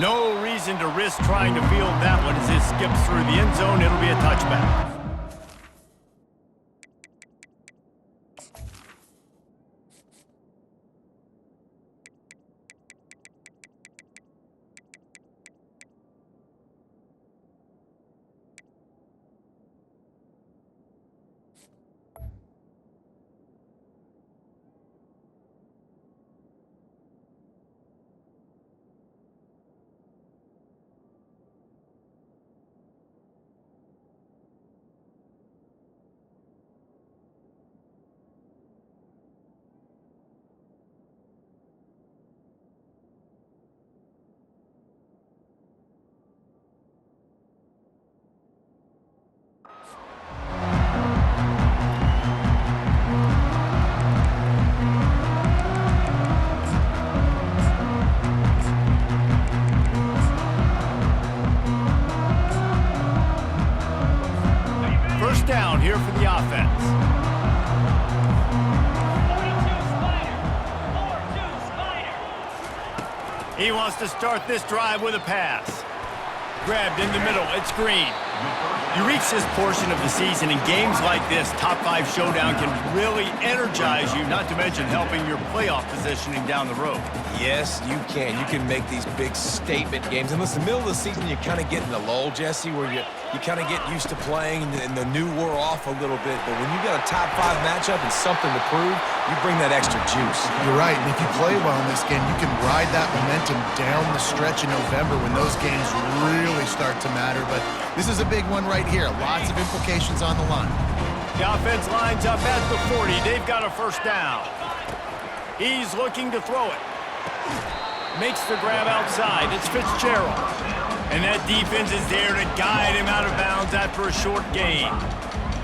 No reason to risk trying to field that one as it skips through the end zone. It'll be a touchback. First down here for the offense. 42 Spider. 4-2 Spider. He wants to start this drive with a pass. Grabbed in the middle. It's Green. You reach this portion of the season, in games like this, top 5 showdown can really energize you, not to mention helping your playoff positioning down the road. Yes, you can. You can make these big statement games. And listen, the middle of the season, you kind of get in the lull, Jesse, where you kind of get used to playing and the new wore off a little bit. But when you got a top 5 matchup and something to prove, you bring that extra juice. You're right, and if you play well in this game, you can ride that momentum down the stretch in November when those games really start to matter. But this is a big one right here. Lots of implications on the line. The offense lines up at the 40. They've got a first down. He's looking to throw it. Makes the grab outside. It's Fitzgerald. And that defense is there to guide him out of bounds after a short gain.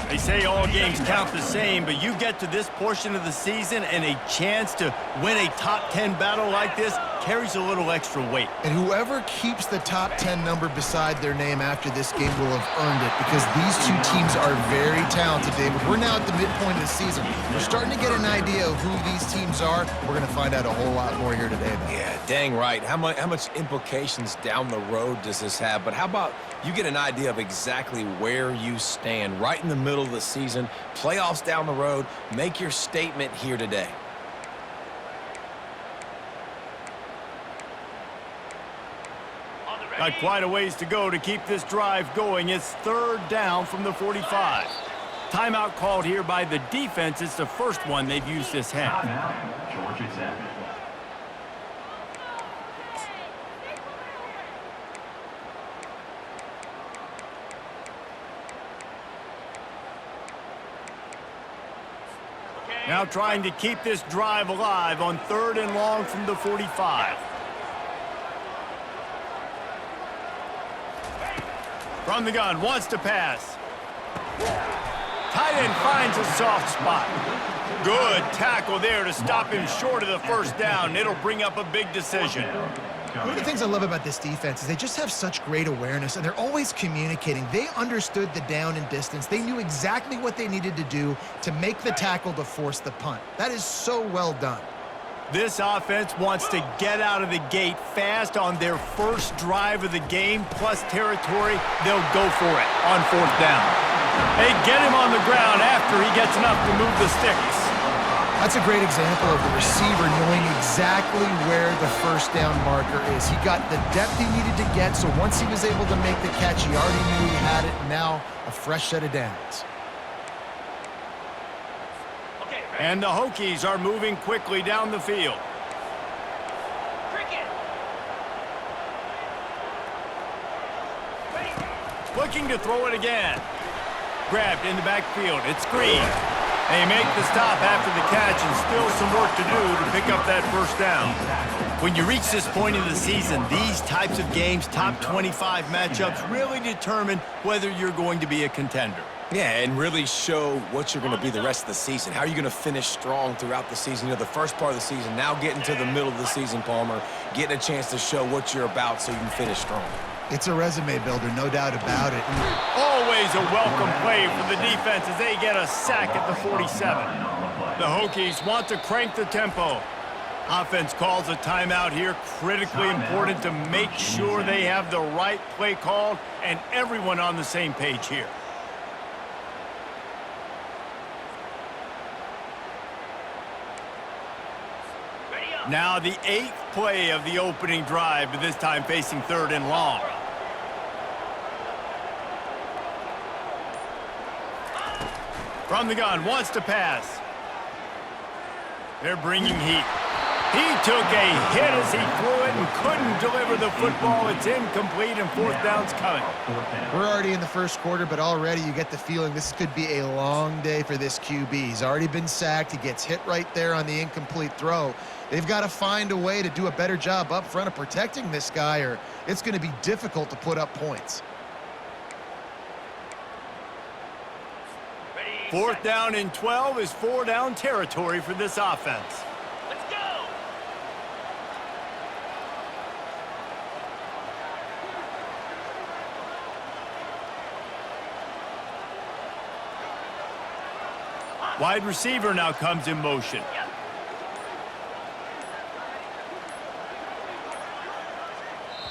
They say all games count the same, but you get to this portion of the season and a chance to win a top 10 battle like this carries a little extra weight. And whoever keeps the top 10 number beside their name after this game will have earned it, because these two teams are very talented, David. We're now at the midpoint of the season. We're starting to get an idea of who these teams are. We're going to find out a whole lot more here today, man. Yeah, dang right. How much implications down the road does this have? But how about you get an idea of exactly where you stand right in the middle of the season, playoffs down the road, make your statement here today. Got quite a ways to go to keep this drive going. It's third down from the 45. Timeout called here by the defense. It's the first one they've used this half. Georgia Tech. Now trying to keep this drive alive on third and long from the 45. From the gun, wants to pass. Tight end finds a soft spot. Good tackle there to stop him short of the first down. It'll bring up a big decision. One of the things I love about this defense is they just have such great awareness, and they're always communicating. They understood the down and distance. They knew exactly what they needed to do to make the tackle to force the punt. That is so well done. This offense wants to get out of the gate fast on their first drive of the game, plus territory. They'll go for it on fourth down. They get him on the ground after he gets enough to move the sticks. That's a great example of the receiver knowing exactly where the first down marker is. He got the depth he needed to get, so once he was able to make the catch, he already knew he had it. Now, a fresh set of downs. And the Hokies are moving quickly down the field. Looking to throw it again. Grabbed in the backfield. It's Green. They make the stop after the catch, and still some work to do to pick up that first down. When you reach this point in the season, these types of games, top 25 matchups, really determine whether you're going to be a contender. Yeah, and really show what you're going to be the rest of the season. How are you going to finish strong throughout the season? You know, the first part of the season, now getting to the middle of the season, Palmer, getting a chance to show what you're about so you can finish strong. It's a resume builder, no doubt about it. Always a welcome play for the defense as they get a sack at the 47. The Hokies want to crank the tempo. Offense calls a timeout here. Critically important to make sure they have the right play called and everyone on the same page here. Now the 8th play of the opening drive, but this time facing 3rd and long. From the gun, wants to pass. They're bringing heat. He took a hit as he threw it and couldn't deliver the football. It's incomplete and 4th down's coming. We're already in the first quarter, but already you get the feeling this could be a long day for this QB. He's already been sacked. He gets hit right there on the incomplete throw. They've got to find a way to do a better job up front of protecting this guy, or it's going to be difficult to put up points. 4th down and 12 is 4-down territory for this offense. Let's go! Wide receiver now comes in motion.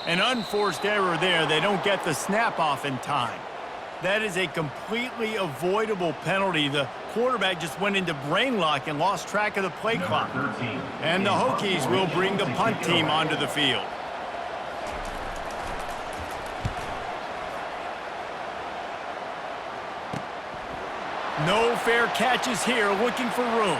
An unforced error there. They don't get the snap off in time. That is a completely avoidable penalty. The quarterback just went into brain lock and lost track of the play clock. And the Hokies will bring the punt team onto the field. No fair catches here, looking for room.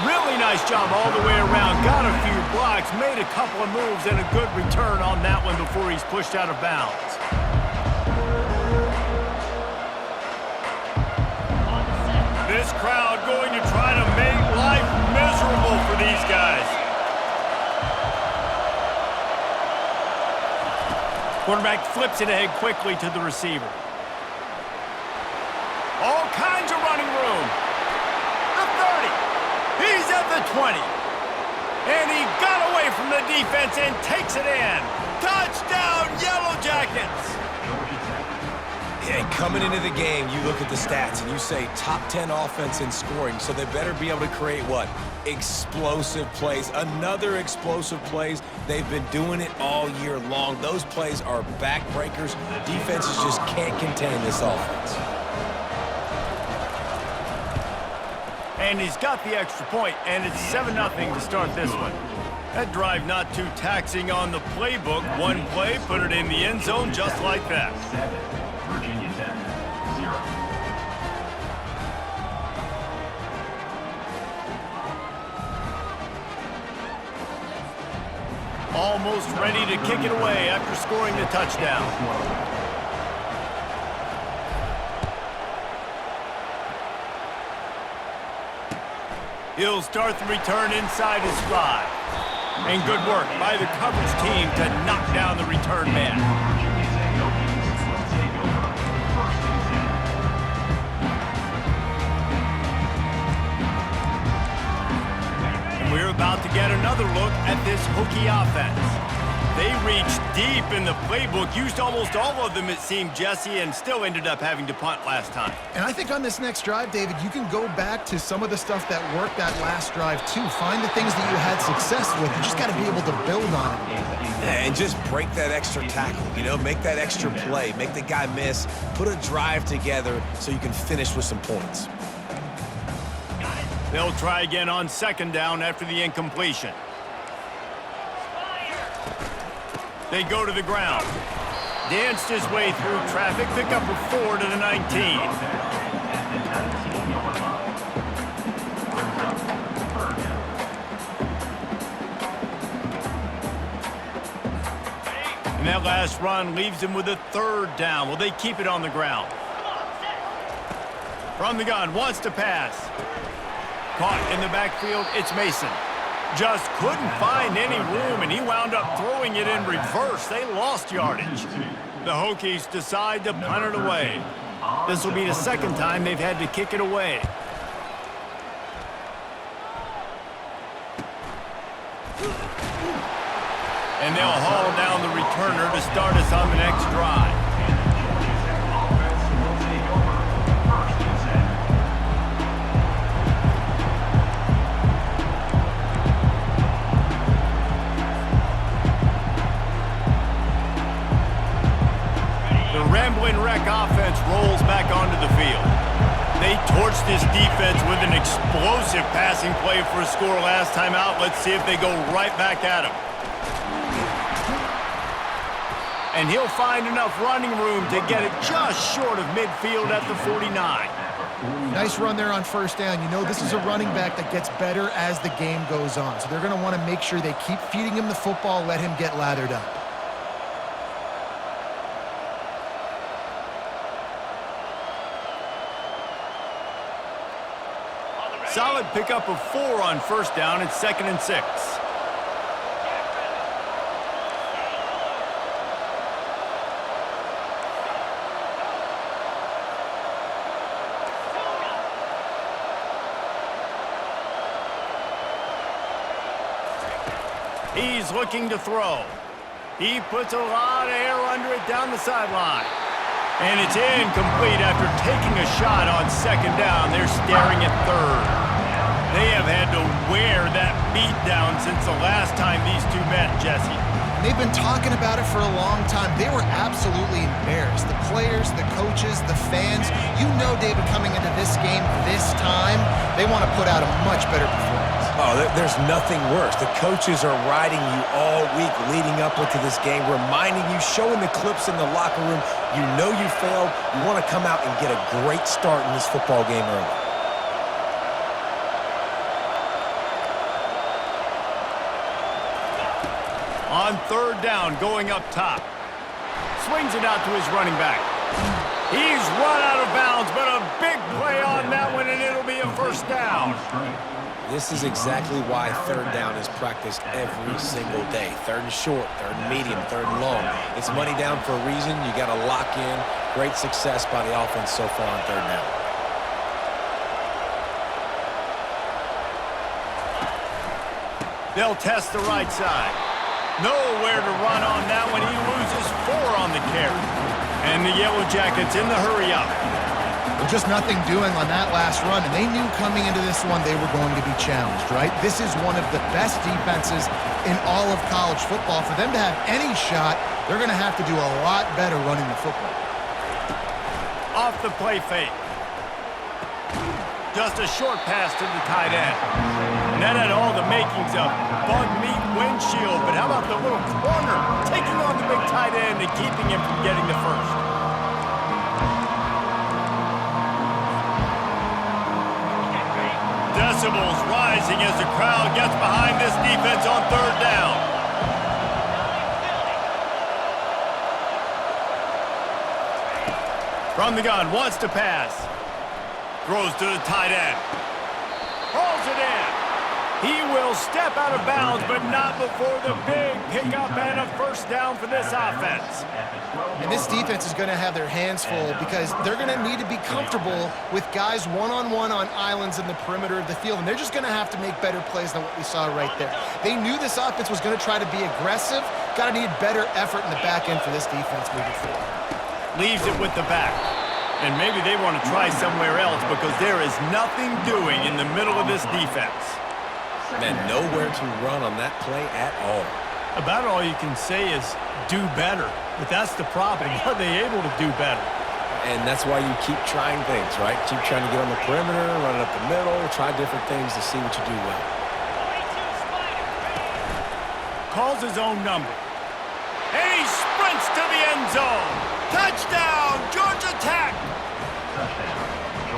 Really nice job all the way around. Got a few blocks, made a couple of moves, and a good return on that one before he's pushed out of bounds. This crowd going to try to make life miserable for these guys. Quarterback flips it ahead quickly to the receiver. All kinds of running room. The 30. He's at the 20. And he got away from the defense and takes it in. Touchdown, Yellow Jackets. Yeah, coming into the game, you look at the stats and you say top 10 offense in scoring, so they better be able to create what? Explosive plays. Another explosive plays. They've been doing it all year long. Those plays are backbreakers. Defenses just can't contain this offense. And he's got the extra point, and it's 7-0 to start this one. That drive not too taxing on the playbook. One play, put it in the end zone just like that. 7, Virginia Tech, 0. Almost ready to kick it away after scoring the touchdown. He'll start the return inside his stride. And good work by the coverage team to knock down the return man. And we're about to get another look at this Hokie offense. They reached deep in the playbook, used almost all of them, it seemed, Jesse, and still ended up having to punt last time. And I think on this next drive, David, you can go back to some of the stuff that worked that last drive, too. Find the things that you had success with. You just got to be able to build on it. And just break that extra tackle, you know, make that extra play, make the guy miss, put a drive together so you can finish with some points. They'll try again on 2nd down after the incompletion. They go to the ground. Danced his way through traffic, pick up a 4 to the 19. And that last run leaves him with a 3rd down. Will they keep it on the ground? From the gun, wants to pass. Caught in the backfield, it's Mason. Just couldn't find any room, and he wound up throwing it in reverse. They lost yardage. The Hokies decide to punt it away. This will be the 2nd time they've had to kick it away. And they'll haul down the returner to start us on the next drive. torched this defense with an explosive passing play for a score last time out. Let's see if they go right back at him. And he'll find enough running room to get it just short of midfield at the 49. Nice run there on first down. You know this is a running back that gets better as the game goes on. So they're going to want to make sure they keep feeding him the football, let him get lathered up. Solid pickup of 4 on first down. It's 2nd and 6. He's looking to throw. He puts a lot of air under it down the sideline. And it's incomplete after taking a shot on 2nd down. They're staring at 3rd. They have had to wear that beat down since the last time these two met, Jesse. They've been talking about it for a long time. They were absolutely embarrassed. The players, the coaches, the fans. You know, David, coming into this game this time, they want to put out a much better performance. Oh, there's nothing worse. The coaches are riding you all week leading up into this game, reminding you, showing the clips in the locker room. You know you failed. You want to come out and get a great start in this football game early. On 3rd down, going up top. Swings it out to his running back. He's run out of bounds, but a big play on that one, and it'll be a first down. This is exactly why 3rd down is practiced every single day. 3rd and short, 3rd and medium, 3rd and long. It's money down for a reason. You got to lock in. Great success by the offense so far on 3rd down. They'll test the right side. Nowhere to run on that one. He loses 4 on the carry. And the Yellow Jackets in the hurry up. Well, just nothing doing on that last run, and they knew coming into this one they were going to be challenged, right? This is one of the best defenses in all of college football. For them to have any shot, they're going to have to do a lot better running the football. Off the play fake. Just a short pass to the tight end. And that had all the makings of bug meat windshield, but how about the little corner taking on the big tight end and keeping him from getting the first? Decibels rising as the crowd gets behind this defense on 3rd down. From the gun, wants to pass. Throws to the tight end. Hauls it in. He will step out of bounds, but not before the big pickup and a first down for this offense. And this defense is going to have their hands full because they're going to need to be comfortable with guys one-on-one on islands in the perimeter of the field, and they're just going to have to make better plays than what we saw right there. They knew this offense was going to try to be aggressive. Got to need better effort in the back end for this defense moving forward. Leaves it with the back. And maybe they want to try somewhere else because there is nothing doing in the middle of this defense. Man, nowhere to run on that play at all. About all you can say is do better. But that's the problem. Are they able to do better? And that's why you keep trying things, right? Keep trying to get on the perimeter, run it up the middle, try different things to see what you do well. Calls his own number. And he sprints to the end zone. Touchdown, Georgia Tech!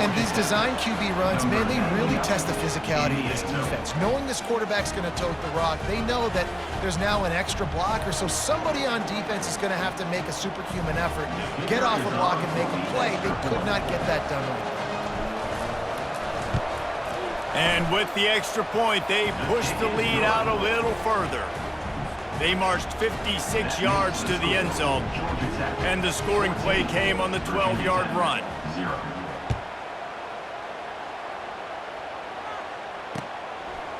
And these design QB runs, man, they really test the physicality of this defense. Knowing this quarterback's going to tote the rock, they know that there's now an extra blocker, so somebody on defense is going to have to make a superhuman effort, get off a block and make a play. They could not get that done right. And with the extra point, they pushed the lead out a little further. They marched 56 yards to the end zone, and the scoring play came on the 12-yard run.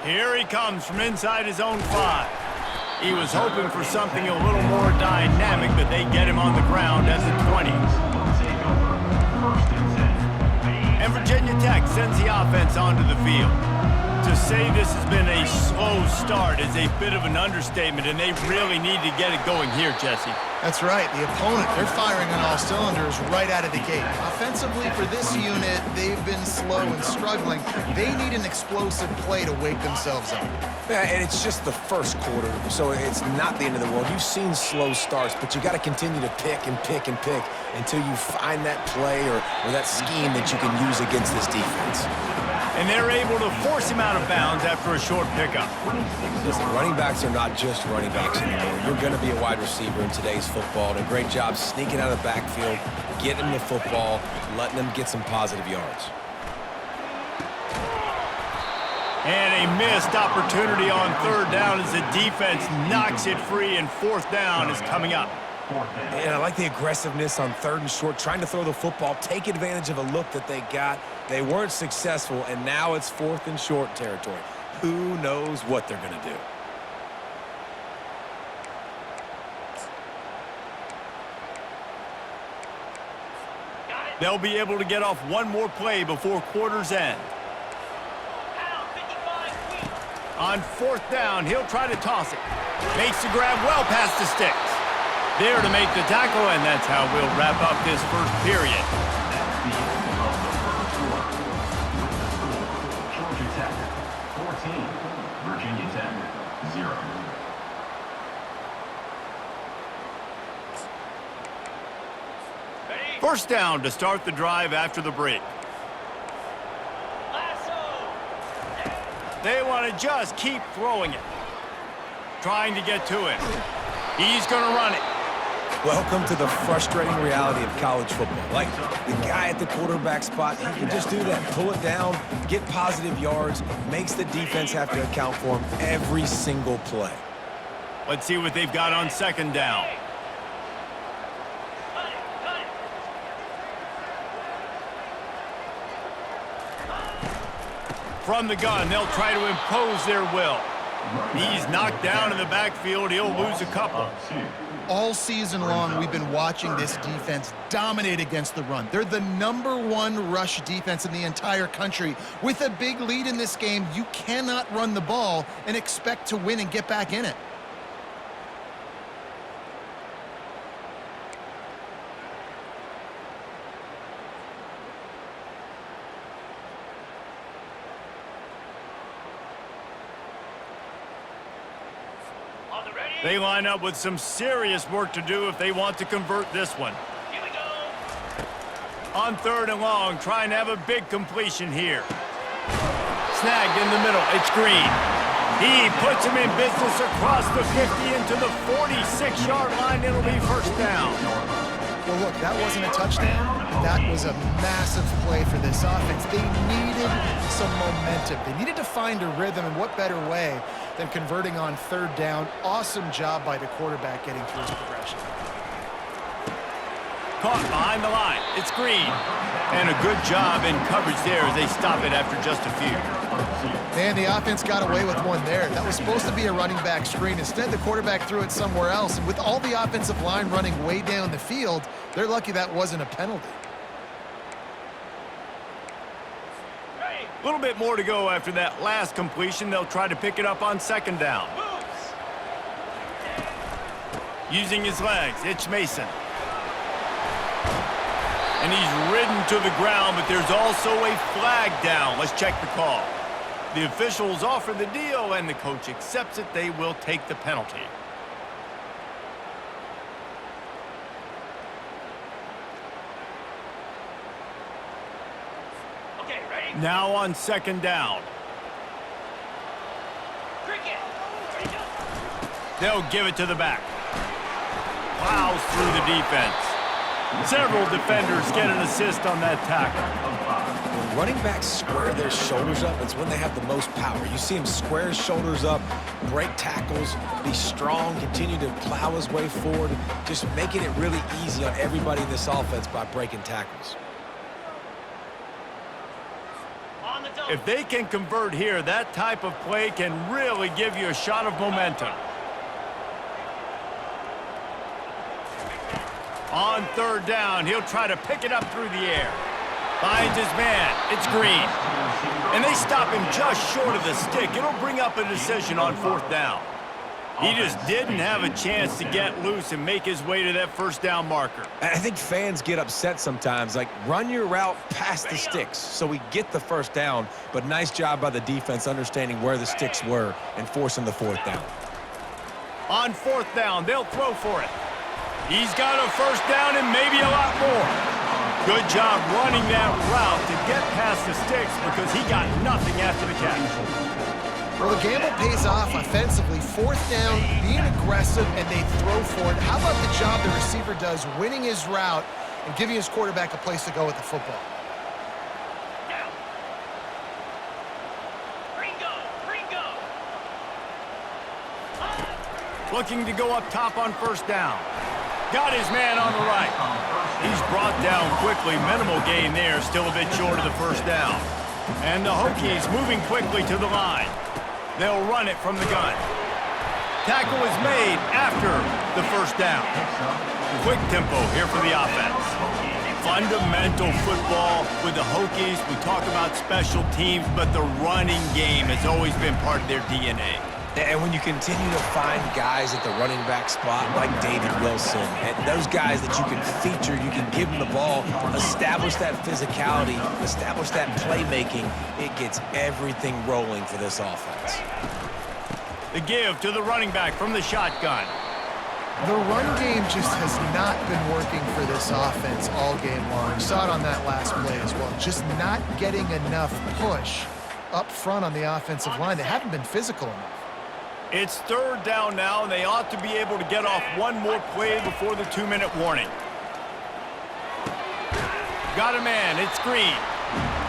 Here he comes from inside his own 5. He was hoping for something a little more dynamic, but they get him on the ground at the 20. And Virginia Tech sends the offense onto the field. To say this has been a slow start is a bit of an understatement, and they really need to get it going here, Jesse. That's right. The opponent, they're firing on all cylinders right out of the gate. Offensively, for this unit, they've been slow and struggling. They need an explosive play to wake themselves up. Yeah, and it's just the first quarter, so it's not the end of the world. You've seen slow starts, but you got to continue to pick and pick and pick until you find that play or that scheme that you can use against this defense. And they're able to force him out of bounds after a short pickup. Listen, running backs are not just running backs anymore. You're going to be a wide receiver in today's football. And a great job sneaking out of the backfield, getting them the football, letting them get some positive yards. And a missed opportunity on third down as the defense knocks it free, and fourth down is coming up. And I like the aggressiveness on third and short, trying to throw the football, take advantage of a look that they got. They weren't successful, and now it's fourth and short territory. Who knows what they're going to do? They'll be able to get off one more play before quarter's end. On fourth down, he'll try to toss it. Makes the grab well past the sticks. There to make the tackle, and that's how we'll wrap up this first period. That's the end of the first quarter. Georgia Tech 14, Virginia Tech 0. First down to start the drive after the break. They want to just keep throwing it. Trying to get to him. He's going to run it. Welcome to the frustrating reality of college football. Like, the guy at the quarterback spot, he can just do that. Pull it down, get positive yards, makes the defense have to account for him every single play. Let's see what they've got on second down. From the gun, they'll try to impose their will. He's knocked down in the backfield. He'll lose a couple. All season long, we've been watching this defense dominate against the run. They're the #1 rush defense in the entire country. With a big lead in this game, you cannot run the ball and expect to win and get back in it. They line up with some serious work to do if they want to convert this one. Here we go. On third and long, trying to have a big completion here. Snagged in the middle. It's Green. He puts him in business across the 50 into the 46-yard line. It'll be first down. Well, look, that wasn't a touchdown. That was a massive play for this offense. They needed some momentum. They needed to find a rhythm, and what better way than converting on third down. Awesome job by the quarterback getting through his progression. Caught behind the line. It's Green. And a good job in coverage there as they stop it after just a few. Man, the offense got away with one there. That was supposed to be a running back screen. Instead, the quarterback threw it somewhere else. And with all the offensive line running way down the field, they're lucky that wasn't a penalty. A little bit more to go after that last completion. They'll try to pick it up on second down. Using his legs, it's Mason. And he's ridden to the ground, but there's also a flag down. Let's check the call. The officials offer the deal, and the coach accepts it. They will take the penalty. Okay, ready? Now on second down. They'll give it to the back. Plows through the defense. Several defenders get an assist on that tackle. When running backs square their shoulders up, it's when they have the most power. You see him square his shoulders up, break tackles, be strong, continue to plow his way forward, just making it really easy on everybody in this offense by breaking tackles. If they can convert here, that type of play can really give you a shot of momentum. On third down, he'll try to pick it up through the air. Finds his man. It's Green. And they stop him just short of the stick. It'll bring up a decision on 4th down. He just didn't have a chance to get loose and make his way to that first down marker. I think fans get upset sometimes, like run your route past the sticks so we get the first down, but nice job by the defense understanding where the sticks were and forcing the 4th down. On 4th down, they'll throw for it. He's got a first down and maybe a lot more. Good job running that route to get past the sticks because he got nothing after the catch. Well, the gamble pays off offensively. 4th down, being aggressive, and they throw for it. How about the job the receiver does winning his route and giving his quarterback a place to go with the football? Looking to go up top on 1st down. Got his man on the right. He's brought down quickly. Minimal gain there, still a bit short of the first down. And the Hokies moving quickly to the line. They'll run it from the gun. Tackle is made after the first down. Quick tempo here for the offense. Fundamental football with the Hokies. We talk about special teams, but the running game has always been part of their DNA. And when you continue to find guys at the running back spot like David Wilson, and those guys that you can feature, you can give them the ball, establish that physicality, establish that playmaking, it gets everything rolling for this offense. The give to the running back from the shotgun. The run game just has not been working for this offense all game long. You saw it on that last play as well. Just not getting enough push up front on the offensive line. They haven't been physical enough. It's 3rd down now, and they ought to be able to get off one more play before the 2-minute warning. Got a man, it's Green.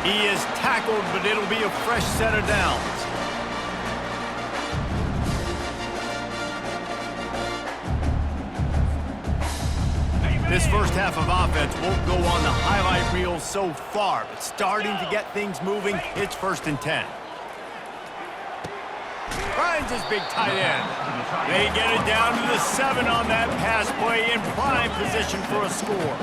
He is tackled, but it'll be a fresh set of downs. This first half of offense won't go on the highlight reel so far, but starting to get things moving, it's 1st and 10. Finds his big tight end. They get it down to the 7 on that pass play in prime position for a score.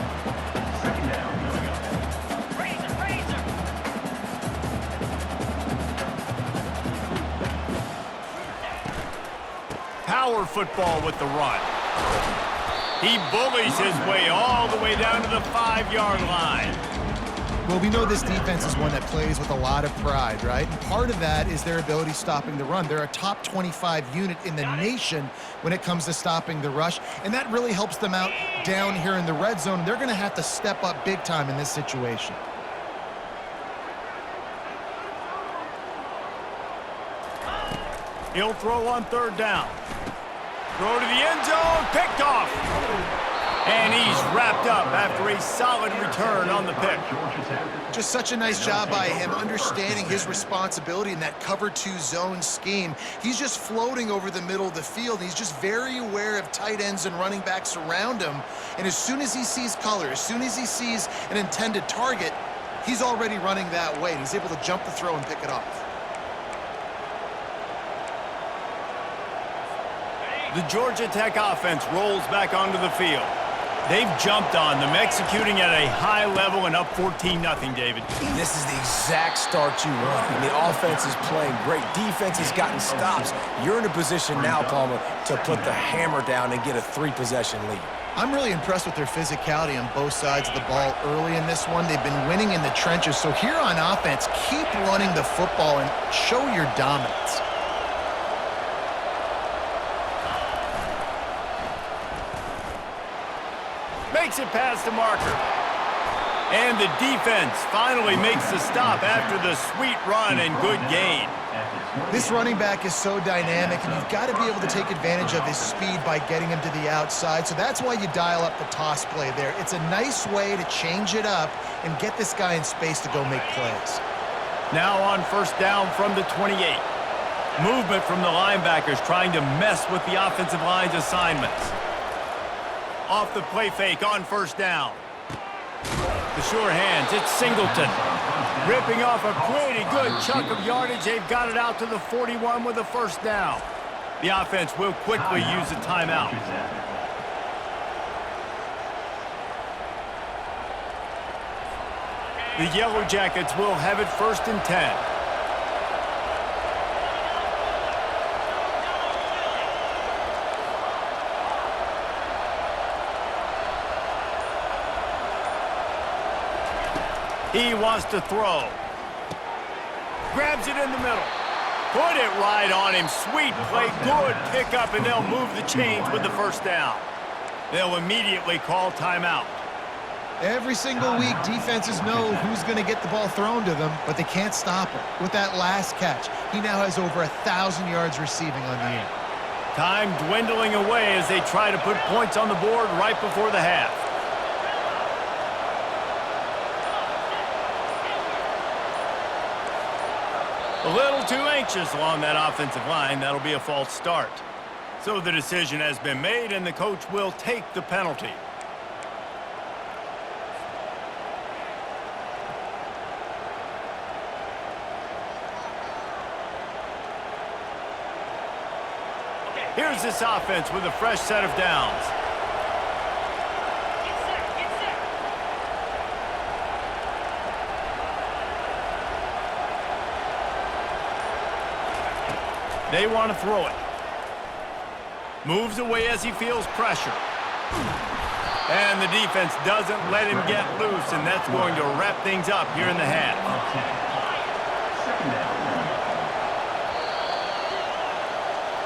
Power football with the run. He bullies his way all the way down to the 5-yard line. Well, we know this defense is one that plays with a lot of pride, right? And part of that is their ability stopping the run. They're a top 25 unit in the nation when it comes to stopping the rush, and that really helps them out down here in the red zone. They're going to have to step up big time in this situation. He'll throw on 3rd down. Throw to the end zone, picked off. And he's wrapped up after a solid return on the pick. Just such a nice job by him, understanding his responsibility in that cover 2 zone scheme. He's just floating over the middle of the field. He's just very aware of tight ends and running backs around him. And as soon as he sees color, as soon as he sees an intended target, he's already running that way. He's able to jump the throw and pick it off. The Georgia Tech offense rolls back onto the field. They've jumped on them, executing at a high level and up 14-0, David. This is the exact start you want. And the offense is playing great. Defense has gotten stops. You're in a position now, Palmer, to put the hammer down and get a 3-possession lead. I'm really impressed with their physicality on both sides of the ball early in this one. They've been winning in the trenches. So here on offense, keep running the football and show your dominance. Makes it past the marker. And the defense finally makes the stop after the sweet run and good gain. This running back is so dynamic, and you've got to be able to take advantage of his speed by getting him to the outside. So that's why you dial up the toss play there. It's a nice way to change it up and get this guy in space to go make plays. Now on 1st down from the 28. Movement from the linebackers trying to mess with the offensive line's assignments. Off the play fake on 1st down. The sure hands, it's Singleton. Ripping off a pretty good chunk of yardage. They've got it out to the 41 with a 1st down. The offense will quickly use a timeout. The Yellow Jackets will have it 1st and 10. He wants to throw. Grabs it in the middle. Put it right on him. Sweet play. Good pickup, and they'll move the chains with the 1st down. They'll immediately call timeout. Every single week, defenses know who's going to get the ball thrown to them, but they can't stop him. With that last catch, he now has over 1,000 yards receiving on the year. Time dwindling away as they try to put points on the board right before the half. A little too anxious along that offensive line. That'll be a false start. So the decision has been made, and the coach will take the penalty. Here's this offense with a fresh set of downs. They want to throw it. Moves away as he feels pressure. And the defense doesn't let him get loose, and that's going to wrap things up here in the half.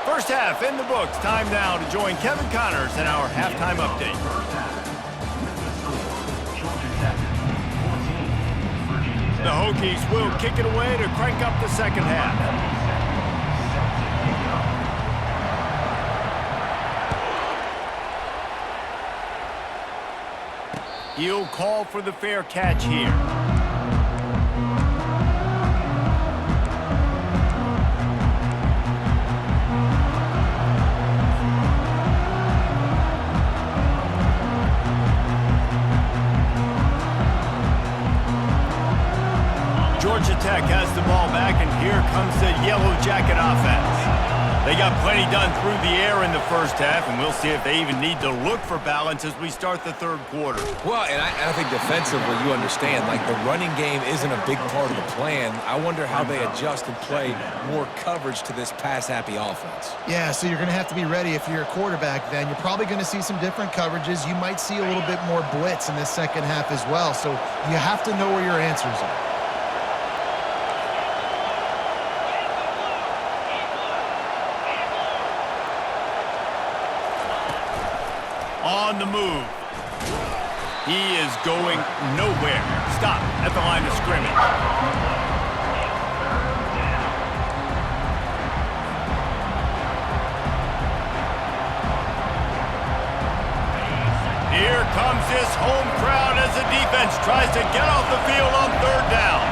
First half in the books. Time now to join Kevin Connors in our halftime update. The Hokies will kick it away to crank up the second half. He'll call for the fair catch here. Georgia Tech has the ball back, and here comes the Yellow Jacket offense. They got plenty done through the air in the first half, and we'll see if they even need to look for balance as we start the third quarter. Well, and I think defensively, you understand, like the running game isn't a big part of the plan. I wonder how they adjust and play more coverage to this pass-happy offense. Yeah, so you're going to have to be ready if you're a quarterback then. You're probably going to see some different coverages. You might see a little bit more blitz in this second half as well, so you have to know where your answers are. On the move. He is going nowhere. Stop at the line of scrimmage. Here comes this home crowd as the defense tries to get off the field on 3rd down.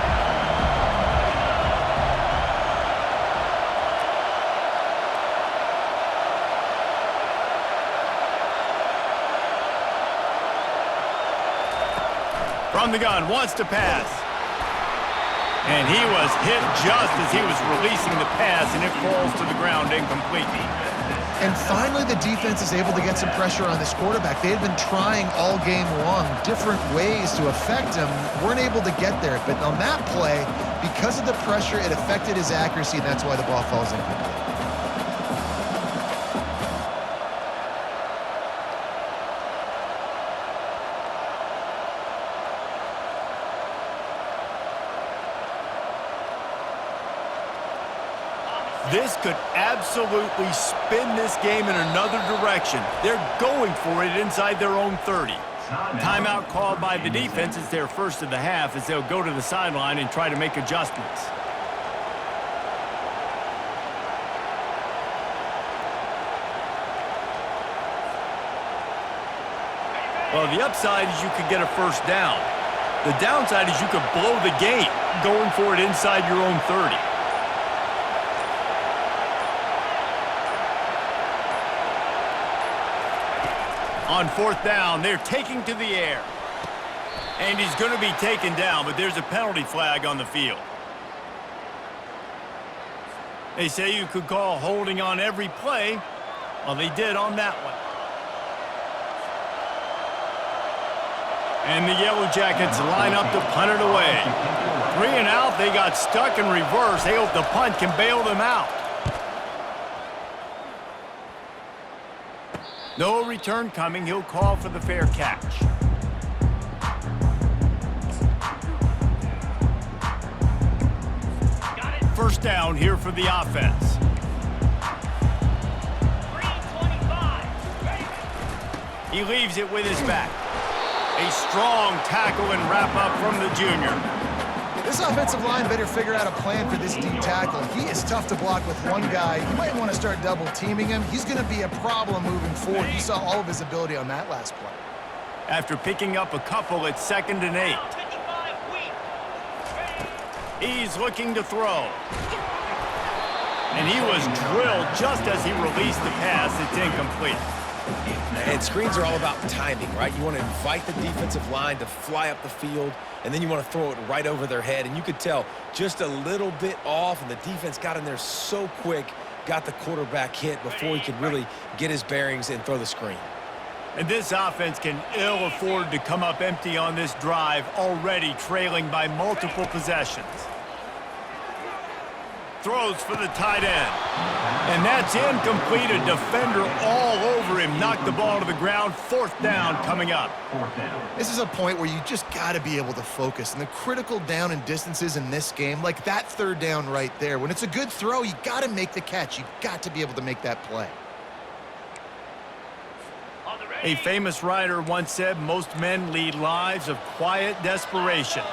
From the gun, wants to pass. And he was hit just as he was releasing the pass, and it falls to the ground incomplete. And finally, the defense is able to get some pressure on this quarterback. They had been trying all game long different ways to affect him, weren't able to get there. But on that play, because of the pressure, it affected his accuracy, and that's why the ball falls incomplete. This could absolutely spin this game in another direction. They're going for it inside their own 30. Timeout called by the defense is their first of the half as they'll go to the sideline and try to make adjustments. Well, the upside is you could get a 1st down. The downside is you could blow the game going for it inside your own 30. On 4th down, they're taking to the air. And he's going to be taken down, but there's a penalty flag on the field. They say you could call holding on every play. Well, they did on that one. And the Yellow Jackets line up to punt it away. 3 and out, they got stuck in reverse. They hope the punt can bail them out. No return coming. He'll call for the fair catch. First down here for the offense. He leaves it with his back. A strong tackle and wrap up from the junior. This offensive line better figure out a plan for this deep tackle. He is tough to block with one guy. You might want to start double teaming him. He's going to be a problem moving forward. You saw all of his ability on that last play. After picking up a couple, it's 2nd and 8. He's looking to throw. And he was drilled just as he released the pass. It's incomplete. And screens are all about timing, right? You want to invite the defensive line to fly up the field, and then you want to throw it right over their head. And you could tell just a little bit off, and the defense got in there so quick, got the quarterback hit before he could really get his bearings and throw the screen. And this offense can ill afford to come up empty on this drive, already trailing by multiple possessions. Throws for the tight end. And that's incomplete. A defender all over him. Knocked the ball to the ground. 4th down coming up. This is a point where you just got to be able to focus. And the critical down and distances in this game, like that 3rd down right there, when it's a good throw, you got to make the catch. You've got to be able to make that play. A famous writer once said, most men lead lives of quiet desperation.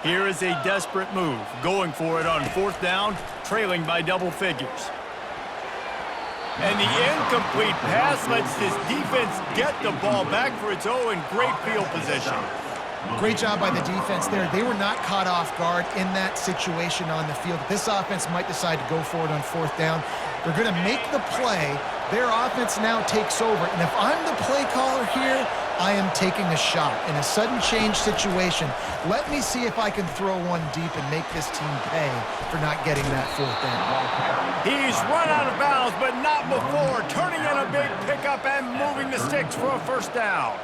Here is a desperate move, going for it on 4th down, trailing by double figures. And the incomplete pass lets this defense get the ball back for its own. Great field position. Great job by the defense there. They were not caught off guard in that situation on the field. This offense might decide to go for it on 4th down. They're going to make the play. Their offense now takes over. And if I'm the play caller here, I am taking a shot. In a sudden change situation, let me see if I can throw one deep and make this team pay for not getting that 4th down. He's run out of bounds, but not before. Turning in a big pickup and moving the sticks for a 1st down.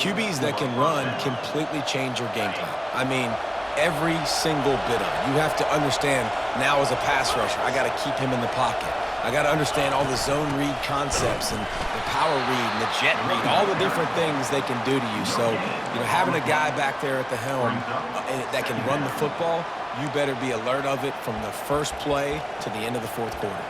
QBs that can run completely change your game plan. I mean, every single bit of it. You have to understand now as a pass rusher, I got to keep him in the pocket. I got to understand all the zone read concepts and the power read and the jet read, all the different things they can do to you. So, having a guy back there at the helm that can run the football, you better be alert of it from the first play to the end of the 4th quarter.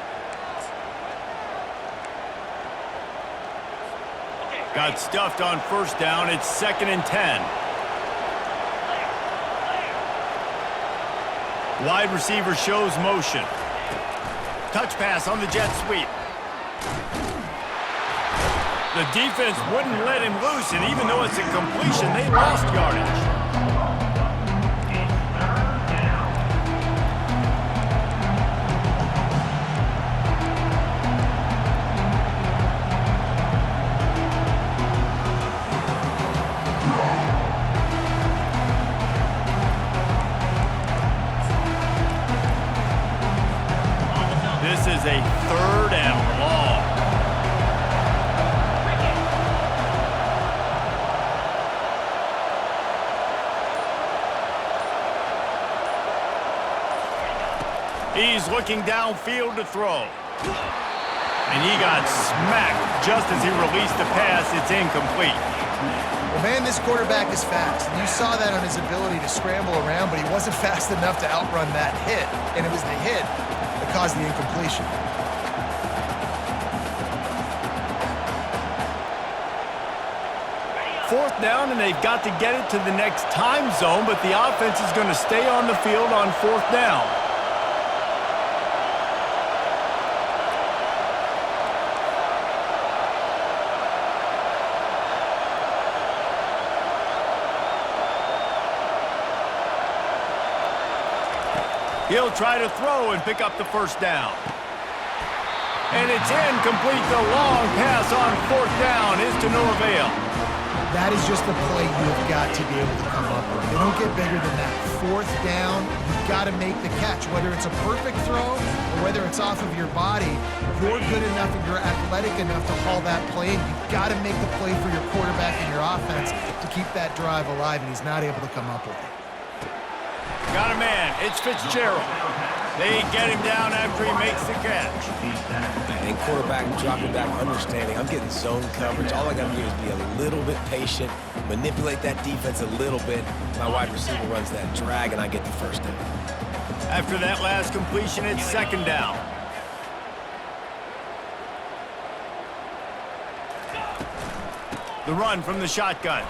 Got stuffed on 1st down. It's 2nd and 10. Wide receiver shows motion. Touch pass on the jet sweep. The defense wouldn't let him loose, and even though it's a completion, they lost yardage. This is a 3rd and long. He's looking downfield to throw. And he got smacked just as he released the pass. It's incomplete. Well, man, this quarterback is fast. And you saw that on his ability to scramble around, but he wasn't fast enough to outrun that hit. And it was the hit that caused the incompletion. Fourth down, and they've got to get it to the next time zone, but the offense is going to stay on the field on 4th down. He'll try to throw and pick up the 1st down. And it's incomplete. The long pass on 4th down is to no avail. That is just the play you have got to be able to come up with. They don't get better than that. 4th down, you've got to make the catch, whether it's a perfect throw or whether it's off of your body, you're good enough and you're athletic enough to haul that play in. You've got to make the play for your quarterback and your offense to keep that drive alive, and he's not able to come up with it. Got a man. It's Fitzgerald. They get him down after he makes the catch. And quarterback dropping back, understanding I'm getting zone coverage. All I got to do is be a little bit patient, manipulate that defense a little bit. My wide receiver runs that drag, and I get the first down. After that last completion, it's second down. The run from the shotgun.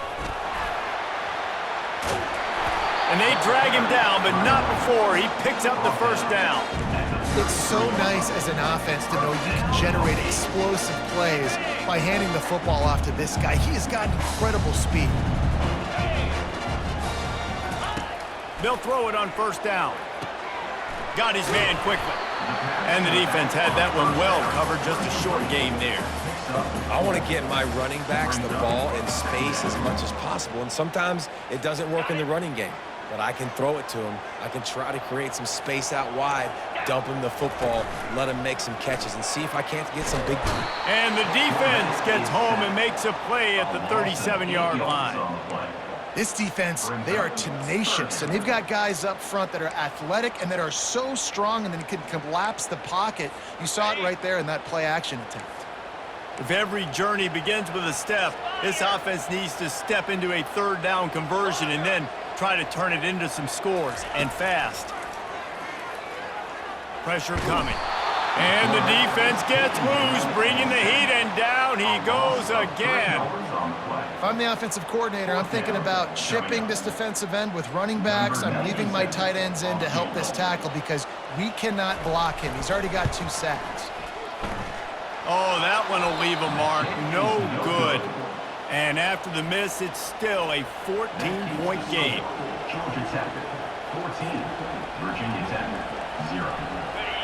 And they drag him down, but not before he picks up the first down. It's so nice as an offense to know you can generate explosive plays by handing the football off to this guy. He has got incredible speed. They'll throw it on first down. Got his man quickly. And the defense had that one well covered, just a short game there. I want to get my running backs the ball in space as much as possible, and sometimes it doesn't work in the running game. But I can throw it to him. I can try to create some space out wide, dump him the football, let him make some catches, and see if I can't get some big... And the defense gets home and makes a play at the 37-yard line. This defense, they are tenacious, and they've got guys up front that are athletic and that are so strong and then can collapse the pocket. You saw it right there in that play-action attempt. If every journey begins with a step, this offense needs to step into a third down conversion and then try to turn it into some scores, and fast. Pressure coming. And the defense gets loose, bringing the heat, and down he goes again. If I'm the offensive coordinator, I'm thinking about chipping this defensive end with running backs. I'm leaving my tight ends in to help this tackle because we cannot block him. He's already got 2 sacks. Oh, that one will leave a mark. No good. And after the miss, it's still a 14-point game. Georgia Tech, 14. Virginia Tech, 0.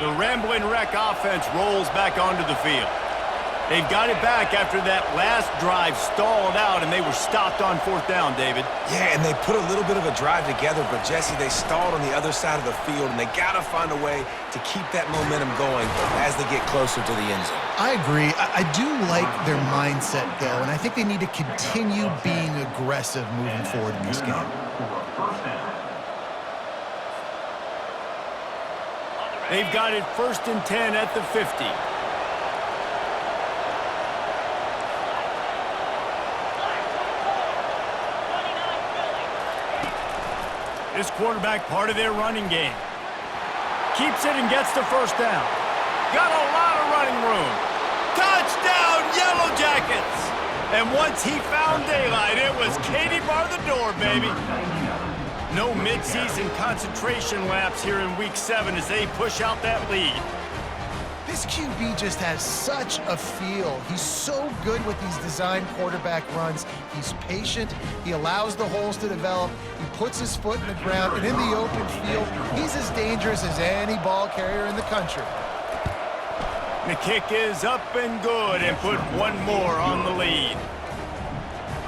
The Ramblin' Wreck offense rolls back onto the field. They've got it back after that last drive stalled out, and they were stopped on fourth down, David. Yeah, and they put a little bit of a drive together, but, Jesse, they stalled on the other side of the field, and they got to find a way to keep that momentum going as they get closer to the end zone. I agree. I do like their mindset, though, and I think they need to continue being aggressive moving forward in this game. They've got it 1st and 10 at the 50. This quarterback part of their running game. Keeps it and gets the first down. Got a lot of running room. Touchdown, Yellow Jackets! And once he found daylight, it was Katie bar the door, baby. No midseason concentration laps here in Week 7 as they push out that lead. This QB just has such a feel. He's so good with these design quarterback runs. He's patient. He allows the holes to develop. He puts his foot in the ground. And in the open field, he's as dangerous as any ball carrier in the country. The kick is up and good and put one more on the lead.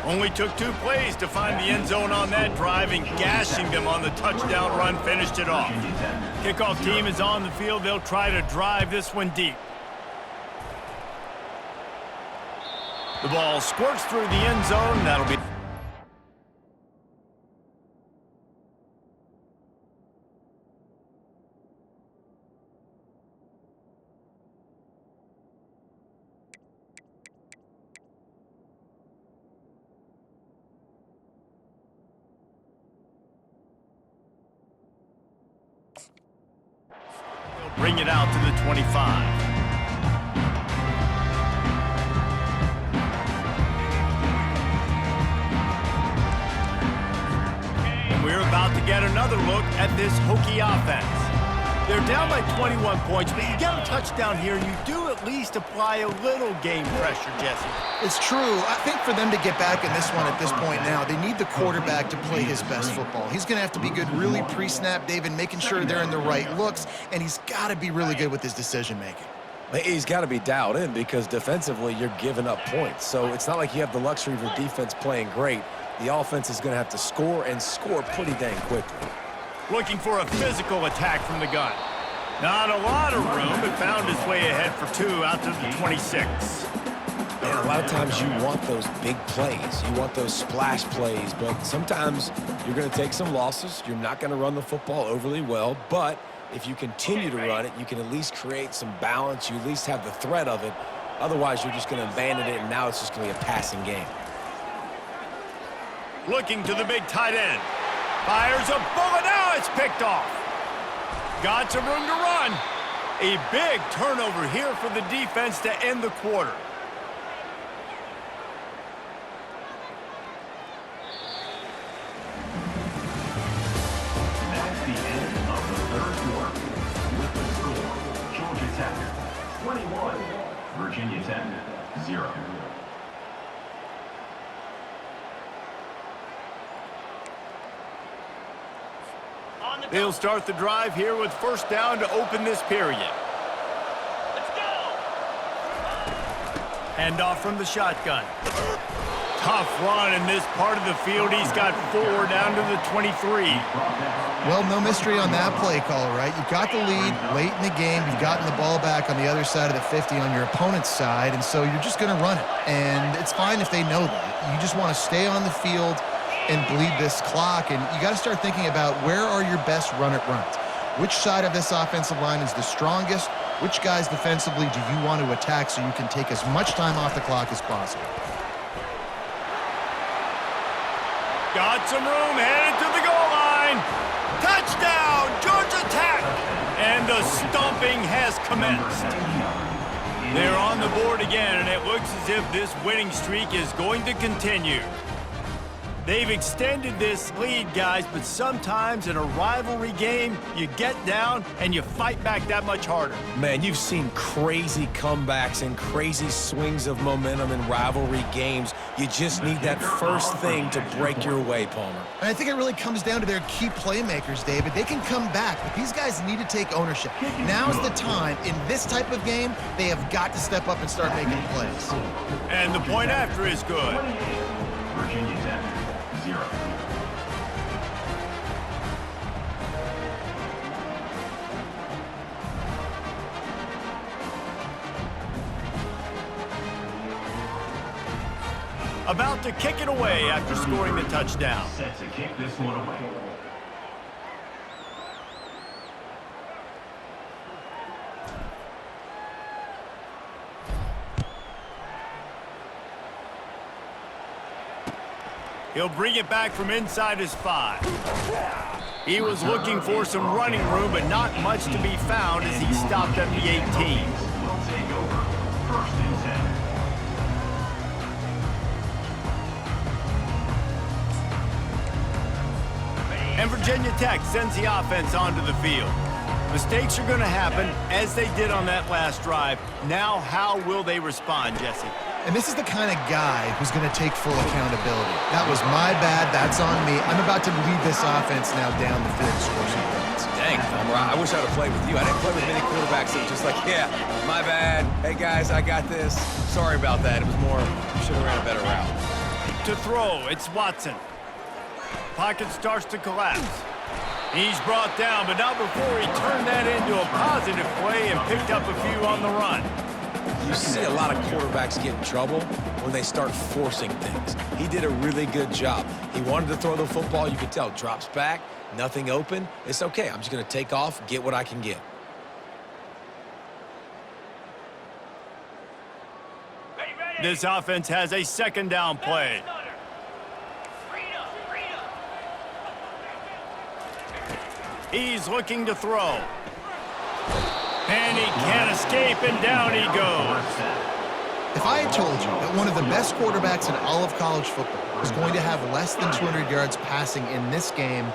Only took 2 plays to find the end zone on that drive, and gashing them on the touchdown run finished it off. Kickoff team is on the field. They'll try to drive this one deep. The ball squirts through the end zone. That'll be... Bring it out to the 25. And we're about to get another look at this Hokie offense. They're down by 21 points, but you get a touchdown here, and you do at least apply a little game pressure, Jesse. It's true. I think for them to get back in this one at this point now, they need the quarterback to play his best football. He's going to have to be good really pre-snap, David, making sure they're in the right looks, and he's got to be really good with his decision-making. He's got to be dialed in because defensively you're giving up points. So it's not like you have the luxury of your defense playing great. The offense is going to have to score and score pretty dang quickly. Looking for a physical attack from the gun. Not a lot of room, but found his way ahead for 2 out to the 26. And a lot of times you want those big plays. You want those splash plays, but sometimes you're going to take some losses. You're not going to run the football overly well, but if you continue to run it, you can at least create some balance. You at least have the threat of it. Otherwise, you're just going to abandon it, and now it's just going to be a passing game. Looking to the big tight end. Fires a bullet. Now it's picked off. Got some room to run. A big turnover here for the defense to end the quarter. That's the end of the third quarter. With the score, Georgia Tech 21, Virginia Tech 0. They'll start the drive here with first down to open this period. Let's go! Handoff from the shotgun. Tough run in this part of the field. He's got 4 down to the 23. Well, no mystery on that play call, right? You got the lead late in the game. You've gotten the ball back on the other side of the 50 on your opponent's side, and so you're just going to run it. And it's fine if they know that. You just want to stay on the field and bleed this clock, and you got to start thinking about where are your best run-it-runs. Which side of this offensive line is the strongest? Which guys defensively do you want to attack so you can take as much time off the clock as possible? Got some room, headed to the goal line. Touchdown, Georgia Tech! And the stomping has commenced. They're on the board again, and it looks as if this winning streak is going to continue. They've extended this lead, guys, but sometimes in a rivalry game, you get down and you fight back that much harder. Man, you've seen crazy comebacks and crazy swings of momentum in rivalry games. You just need that first thing to break your way, Palmer. And I think it really comes down to their key playmakers, David. They can come back, but these guys need to take ownership. Now's the time. In this type of game, they have got to step up and start making plays. And the point after is good. Virginia Tech 0. About to kick it away after scoring the touchdown. Set to kick this one away. He'll bring it back from inside his 5. He was looking for some running room, but not much to be found as he stopped at the 18. Will take over. First and 10. And Virginia Tech sends the offense onto the field. Mistakes are going to happen, as they did on that last drive. Now, how will they respond, Jesse? And this is the kind of guy who's going to take full accountability. That was my bad. That's on me. I'm about to lead this offense now down the field to score some points. Dang, Palmer, I wish I would have played with you. I didn't play with many quarterbacks that were just like, yeah, my bad. Hey, guys, I got this. Sorry about that. It was more, should have ran a better route. To throw, it's Watson. Pocket starts to collapse. He's brought down, but not before he turned that into a positive play and picked up a few on the run. You see a lot of quarterbacks get in trouble when they start forcing things. He did a really good job. He wanted to throw the football. You could tell. Drops back, nothing open. It's okay. I'm just going to take off, get what I can get. This offense has a second down play. He's looking to throw. And he can't escape, and down he goes. If I had told you that one of the best quarterbacks in all of college football was going to have less than 200 yards passing in this game,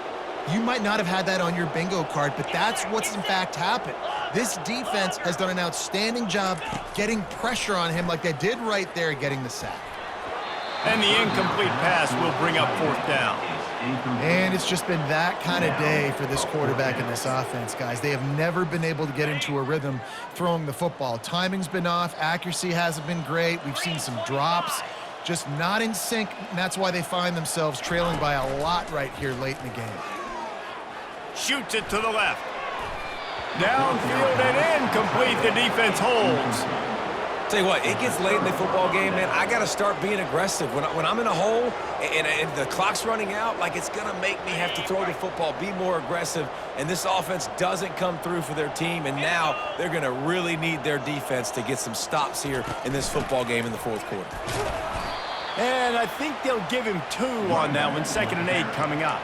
you might not have had that on your bingo card, but that's what's in fact happened. This defense has done an outstanding job getting pressure on him like they did right there, getting the sack. And the incomplete pass will bring up fourth down. And it's just been that kind of day for this quarterback in this offense, guys. They have never been able to get into a rhythm throwing the football. Timing's been off. Accuracy hasn't been great. We've seen some drops, just not in sync, and that's why they find themselves trailing by a lot right here late in the game. Shoots it to the left. Downfield and incomplete. The defense holds. Tell you what, it gets late in the football game, man. I got to start being aggressive. When I'm in a hole and the clock's running out, like, it's going to make me have to throw the football, be more aggressive, and this offense doesn't come through for their team, and now they're going to really need their defense to get some stops here in this football game in the fourth quarter. And I think they'll give him 2 on that one. 2nd and 8 coming up.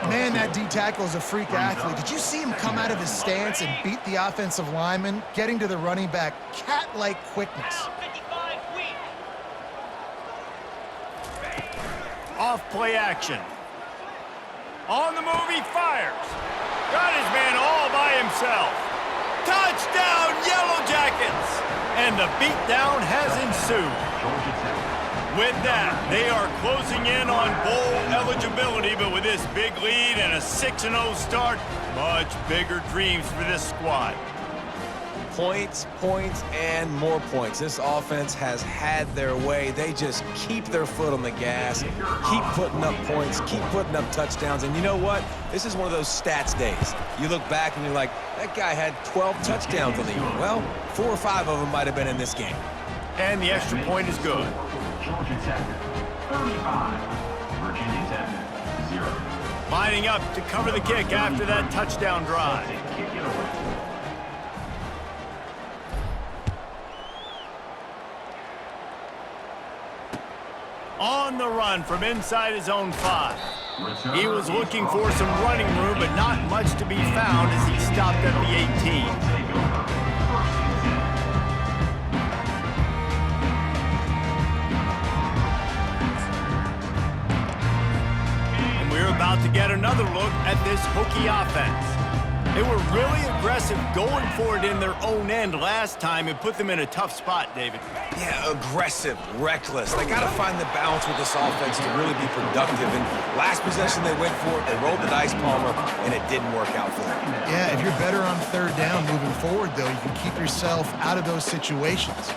Man, that D tackle is a freak athlete. Did you see him come out of his stance and beat the offensive lineman, getting to the running back? Cat-like quickness. 55 weak. Off play action. On the move, he fires. Got his man all by himself. Touchdown, Yellow Jackets! And the beatdown has ensued. With that, they are closing in on bowl eligibility, but with this big lead and a 6-0 start, much bigger dreams for this squad. Points, points, and more points. This offense has had their way. They just keep their foot on the gas, keep putting up points, keep putting up touchdowns. And you know what? This is one of those stats days. You look back and you're like, that guy had 12 touchdowns on the year. Well, 4 or 5 of them might have been in this game. And the extra point is good. Georgia Tech, 35. Virginia Tech, 0. Lining up to cover the kick after that touchdown drive. Kick it away. On the run from inside his own 5. He was looking for some running room, but not much to be found as he stopped at the 18. About to get another look at this Hokie offense. They were really aggressive going for it in their own end last time and put them in a tough spot, David. Yeah, aggressive, reckless. They got to find the balance with this offense to really be productive. And last possession they went for it, they rolled the dice, Palmer, and it didn't work out for them. Yeah, if you're better on 3rd down moving forward, though, you can keep yourself out of those situations.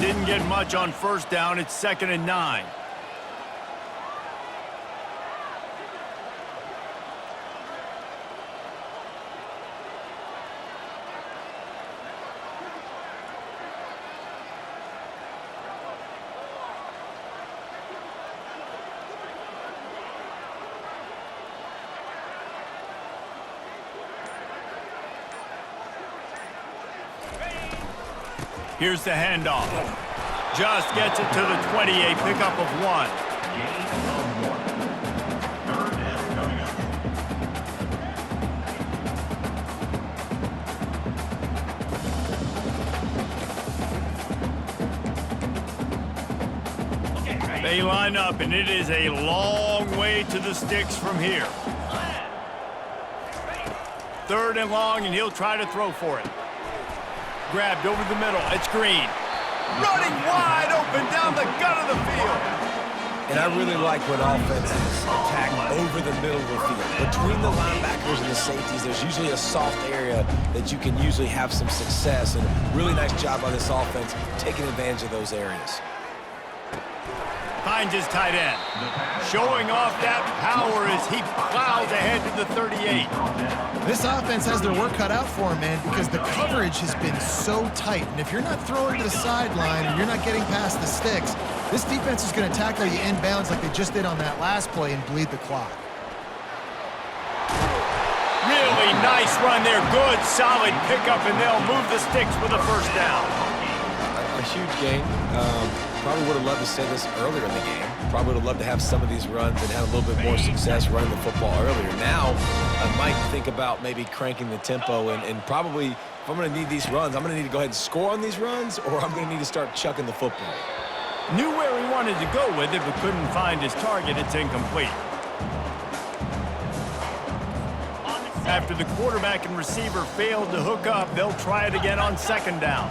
Didn't get much on 1st down. It's 2nd and 9. Here's the handoff. Just gets it to the 28, pickup of 1. Gain of 1. 3rd down coming up. They line up, and it is a long way to the sticks from here. 3rd and long, and he'll try to throw for it. Grabbed over the middle. It's Green. Running wide open down the gut of the field. And I really like when offenses attack over the middle of the field. Between the linebackers and the safeties, there's usually a soft area that you can usually have some success. And really nice job by this offense taking advantage of those areas. Finds his tight end. Showing off that power as he plows ahead to the 38. This offense has their work cut out for them, man, because the coverage has been so tight. And if you're not throwing to the sideline or you're not getting past the sticks, this defense is going to tackle you inbounds like they just did on that last play and bleed the clock. Really nice run there. Good, solid pickup, and they'll move the sticks with a 1st down. A huge game. Probably would have loved to say this earlier in the game. Probably would have loved to have some of these runs and have a little bit more success running the football earlier. Now, I might think about maybe cranking the tempo and probably, if I'm going to need these runs, I'm going to need to go ahead and score on these runs, or I'm going to need to start chucking the football. Knew where he wanted to go with it, but couldn't find his target. It's incomplete. After the quarterback and receiver failed to hook up, they'll try it again on 2nd down.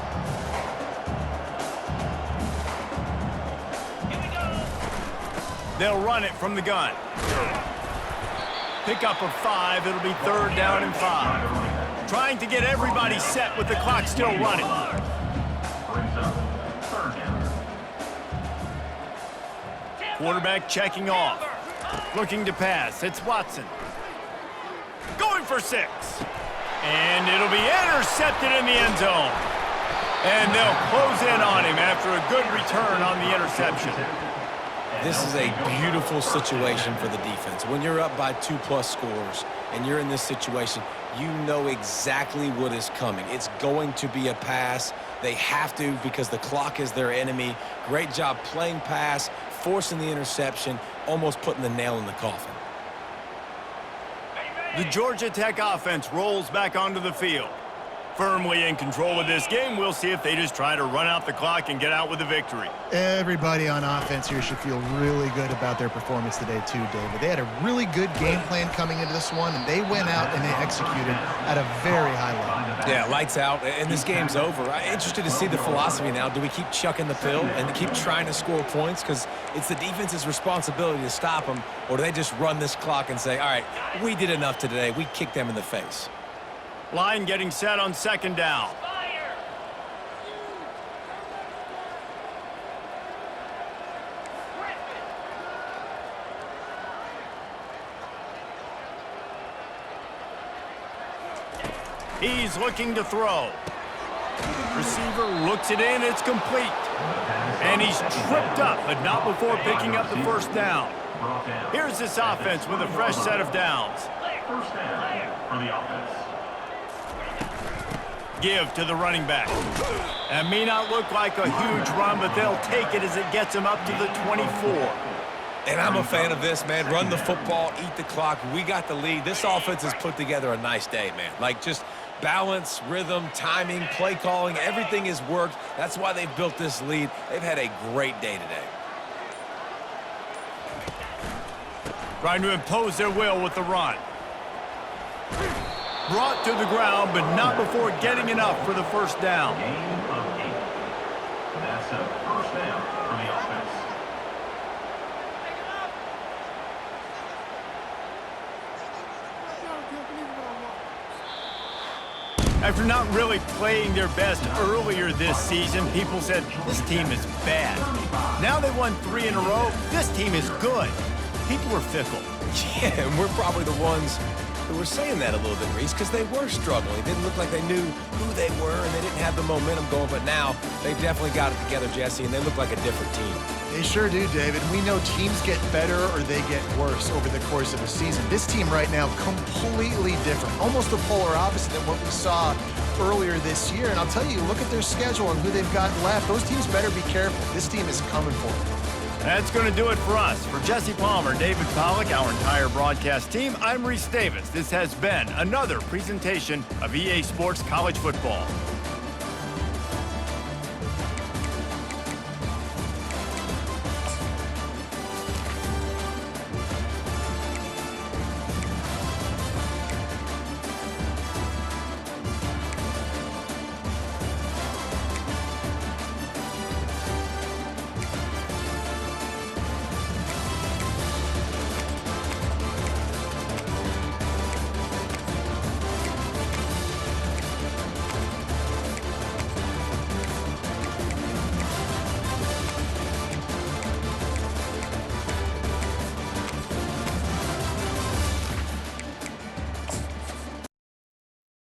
They'll run it from the gun. Pickup of 5. It'll be 3rd down and 5. Trying to get everybody set with the clock still running. Quarterback checking off. Looking to pass. It's Watson. Going for 6. And it'll be intercepted in the end zone. And they'll close in on him after a good return on the interception. This is a beautiful situation for the defense. When you're up by 2+ scores and you're in this situation, you know exactly what is coming. It's going to be a pass. They have to because the clock is their enemy. Great job playing pass, forcing the interception, almost putting the nail in the coffin. The Georgia Tech offense rolls back onto the field. Firmly in control of this game, we'll see if they just try to run out the clock and get out with a victory. Everybody on offense here should feel really good about their performance today too, David. They had a really good game plan coming into this one, and they went out and they executed at a very high level. Yeah, lights out, and this game's over. I'm interested to see the philosophy now. Do we keep chucking the pill and keep trying to score points? Because it's the defense's responsibility to stop them, or do they just run this clock and say, all right, we did enough today. We kicked them in the face. Line getting set on second down. Fire! He's looking to throw. Receiver looks it in, it's complete. And he's tripped up, but not before picking up the first down. Here's this offense with a fresh set of downs. First down for the offense. Give to the running back. That may not look like a huge run, but they'll take it as it gets them up to the 24. And I'm a fan of this, man. Run the football, eat the clock. We got the lead. This offense has put together a nice day, man. Like, just balance, rhythm, timing, play calling, everything has worked. That's why they've built this lead. They've had a great day today. Trying to impose their will with the run. Brought to the ground, but not before getting enough for the first down. Gain of 8. That's a first down for the offense. After not really playing their best earlier this season, people said, this team is bad. Now they won 3 in a row. This team is good. People are fickle. Yeah, and we're probably the ones who were saying that a little bit, Reese, because they were struggling. It didn't look like they knew who they were, and they didn't have the momentum going. But now they've definitely got it together, Jesse, and they look like a different team. They sure do, David. We know teams get better or they get worse over the course of a season. This team right now, completely different. Almost the polar opposite than what we saw earlier this year. And I'll tell you, look at their schedule and who they've got left. Those teams better be careful. This team is coming for them. That's going to do it for us. For Jesse Palmer, David Pollack, our entire broadcast team, I'm Reese Davis. This has been another presentation of EA Sports College Football.